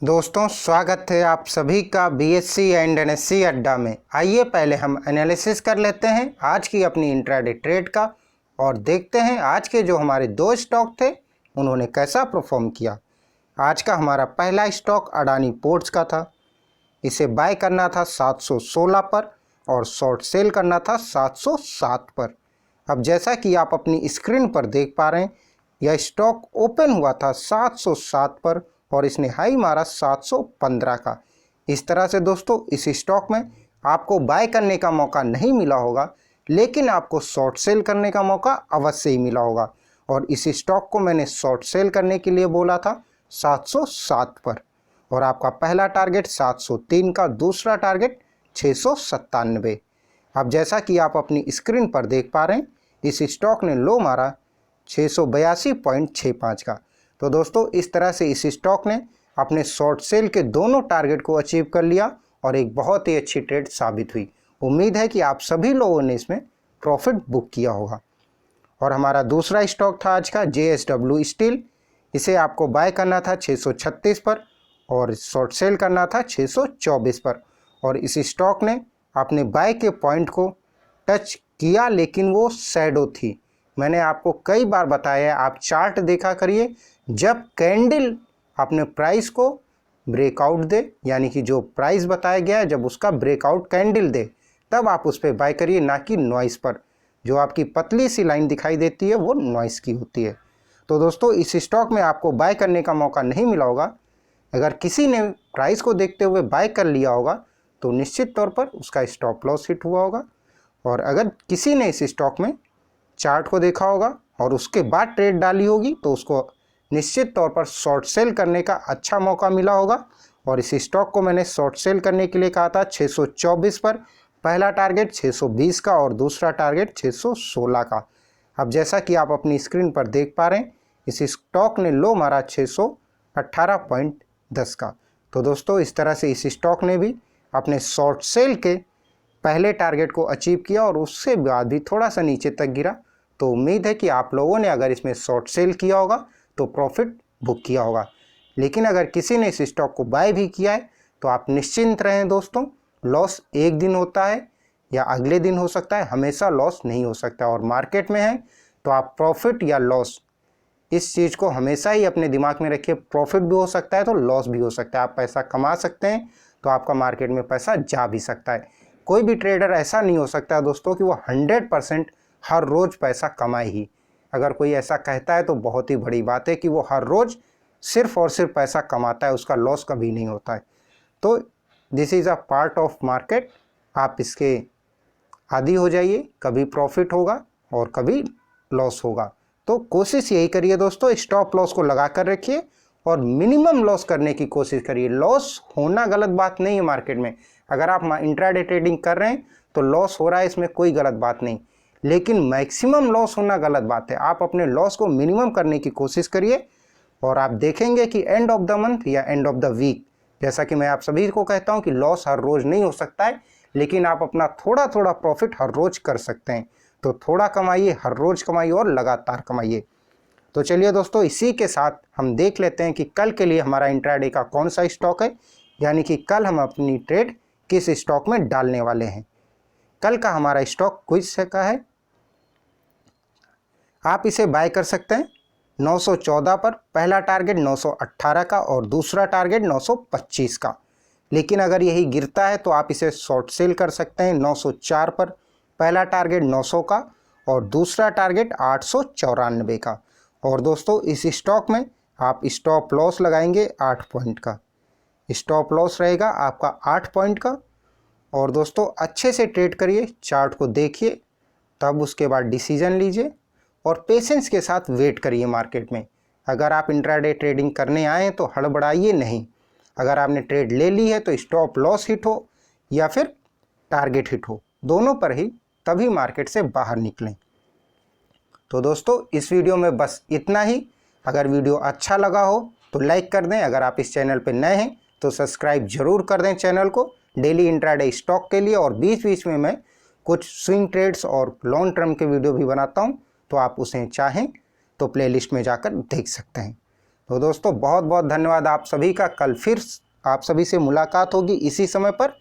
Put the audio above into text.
दोस्तों स्वागत है आप सभी का बीएससी एंड एनएससी अड्डा में। आइए पहले हम एनालिसिस कर लेते हैं आज की अपनी इंट्राडे ट्रेड का और देखते हैं आज के जो हमारे दो स्टॉक थे उन्होंने कैसा परफॉर्म किया। आज का हमारा पहला स्टॉक अडानी पोर्ट्स का था। इसे बाय करना था 716 पर और शॉर्ट सेल करना था 707 पर। अब जैसा कि आप अपनी स्क्रीन पर देख पा रहे हैं, यह स्टॉक ओपन हुआ था 707 पर और इसने हाई मारा 715 का। इस तरह से दोस्तों इस स्टॉक में आपको बाय करने का मौका नहीं मिला होगा, लेकिन आपको शॉर्ट सेल करने का मौका अवश्य ही मिला होगा। और इस स्टॉक को मैंने शॉर्ट सेल करने के लिए बोला था 707 पर और आपका पहला टारगेट 703 का, दूसरा टारगेट 697। अब जैसा कि आप अपनी स्क्रीन पर देख पा रहे हैं, इस स्टॉक ने लो मारा 682.65 का। तो दोस्तों इस तरह से इस स्टॉक ने अपने शॉर्ट सेल के दोनों टारगेट को अचीव कर लिया और एक बहुत ही अच्छी ट्रेड साबित हुई। उम्मीद है कि आप सभी लोगों ने इसमें प्रॉफिट बुक किया होगा। और हमारा दूसरा स्टॉक था आज का JSW स्टील। इसे आपको बाय करना था 636 पर और शॉर्ट सेल करना था 624 पर। और इस स्टॉक ने अपने बाय के पॉइंट को टच किया, लेकिन वो शैडो थी। मैंने आपको कई बार बताया, आप चार्ट देखा करिए। जब कैंडल अपने प्राइस को ब्रेकआउट दे, यानी कि जो प्राइस बताया गया है जब उसका ब्रेकआउट कैंडल दे, तब आप उस पर बाय करिए, ना कि नॉइस पर। जो आपकी पतली सी लाइन दिखाई देती है वो नॉइस की होती है। तो दोस्तों इस स्टॉक में आपको बाय करने का मौका नहीं मिला होगा। अगर किसी ने प्राइस को देखते हुए बाय कर लिया होगा तो निश्चित तौर पर उसका स्टॉप लॉस हिट हुआ होगा। और अगर किसी ने इस स्टॉक में चार्ट को देखा होगा और उसके बाद ट्रेड डाली होगी तो उसको निश्चित तौर पर शॉर्ट सेल करने का अच्छा मौका मिला होगा। और इस स्टॉक को मैंने शॉर्ट सेल करने के लिए कहा था 624 पर, पहला टारगेट 620 का और दूसरा टारगेट 616 का। अब जैसा कि आप अपनी स्क्रीन पर देख पा रहे हैं, इस स्टॉक ने लो मारा 618.10 का। तो दोस्तों इस तरह से इस स्टॉक ने भी अपने शॉर्ट सेल के पहले टारगेट को अचीव किया और उससे बाद भी थोड़ा सा नीचे तक गिरा। तो उम्मीद है कि आप लोगों ने अगर इसमें शॉर्ट सेल किया होगा तो प्रॉफिट बुक किया होगा। लेकिन अगर किसी ने इस स्टॉक को बाय भी किया है तो आप निश्चिंत रहें दोस्तों, लॉस एक दिन होता है या अगले दिन हो सकता है, हमेशा लॉस नहीं हो सकता। और मार्केट में है तो आप प्रॉफिट या लॉस, इस चीज़ को हमेशा ही अपने दिमाग में रखिए। प्रॉफिट भी हो सकता है तो लॉस भी हो सकता है। आप पैसा कमा सकते हैं तो आपका मार्केट में पैसा जा भी सकता है। कोई भी ट्रेडर ऐसा नहीं हो सकता दोस्तों कि वो 100% हर रोज़ पैसा कमाए ही। अगर कोई ऐसा कहता है तो बहुत ही बड़ी बात है कि वो हर रोज़ सिर्फ और सिर्फ पैसा कमाता है, उसका लॉस कभी नहीं होता है। तो this is a part of market. आप इसके आदी हो जाइए, कभी प्रॉफिट होगा और कभी लॉस होगा। तो कोशिश यही करिए दोस्तों, स्टॉप लॉस को लगा कर रखिए और मिनिमम लॉस करने की कोशिश करिए। लॉस होना गलत बात नहीं है मार्केट में। अगर आप इंट्राडे ट्रेडिंग कर रहे हैं तो लॉस हो रहा है, इसमें कोई गलत बात नहीं, लेकिन मैक्सिमम लॉस होना गलत बात है। आप अपने लॉस को मिनिमम करने की कोशिश करिए और आप देखेंगे कि एंड ऑफ द मंथ या एंड ऑफ द वीक, जैसा कि मैं आप सभी को कहता हूं कि लॉस हर रोज़ नहीं हो सकता है, लेकिन आप अपना थोड़ा थोड़ा प्रॉफिट हर रोज़ कर सकते हैं। तो थोड़ा कमाइए, हर रोज़ कमाइए और लगातार कमाइए। तो चलिए दोस्तों, इसी के साथ हम देख लेते हैं कि कल के लिए हमारा इंट्राडे का कौन सा स्टॉक है, यानी कि कल हम अपनी ट्रेड किस स्टॉक में डालने वाले हैं। कल का हमारा स्टॉक क्विज का है। आप इसे बाय कर सकते हैं 914 पर, पहला टारगेट 918 का और दूसरा टारगेट 925 का। लेकिन अगर यही गिरता है तो आप इसे शॉर्ट सेल कर सकते हैं 904 पर, पहला टारगेट 900 का और दूसरा टारगेट 894 का। और दोस्तों इस स्टॉक में आप स्टॉप लॉस लगाएंगे 8 पॉइंट का। स्टॉप लॉस रहेगा आपका 8 पॉइंट का। और दोस्तों अच्छे से ट्रेड करिए, चार्ट को देखिए, तब उसके बाद डिसीजन लीजिए और पेशेंस के साथ वेट करिए मार्केट में। अगर आप इंट्राडे ट्रेडिंग करने आए हैं तो हड़बड़ाइए नहीं। अगर आपने ट्रेड ले ली है तो स्टॉप लॉस हिट हो या फिर टारगेट हिट हो, दोनों पर ही तभी मार्केट से बाहर निकलें। तो दोस्तों इस वीडियो में बस इतना ही। अगर वीडियो अच्छा लगा हो तो लाइक कर दें। अगर आप इस चैनल पर नए हैं तो सब्सक्राइब जरूर कर दें चैनल को डेली इंट्राडे स्टॉक के लिए। और बीच बीच में मैं कुछ स्विंग ट्रेड्स और लॉन्ग टर्म के वीडियो भी बनाता हूं, तो आप उसे चाहें तो प्लेलिस्ट में जाकर देख सकते हैं। तो दोस्तों बहुत बहुत धन्यवाद आप सभी का। कल फिर आप सभी से मुलाकात होगी इसी समय पर।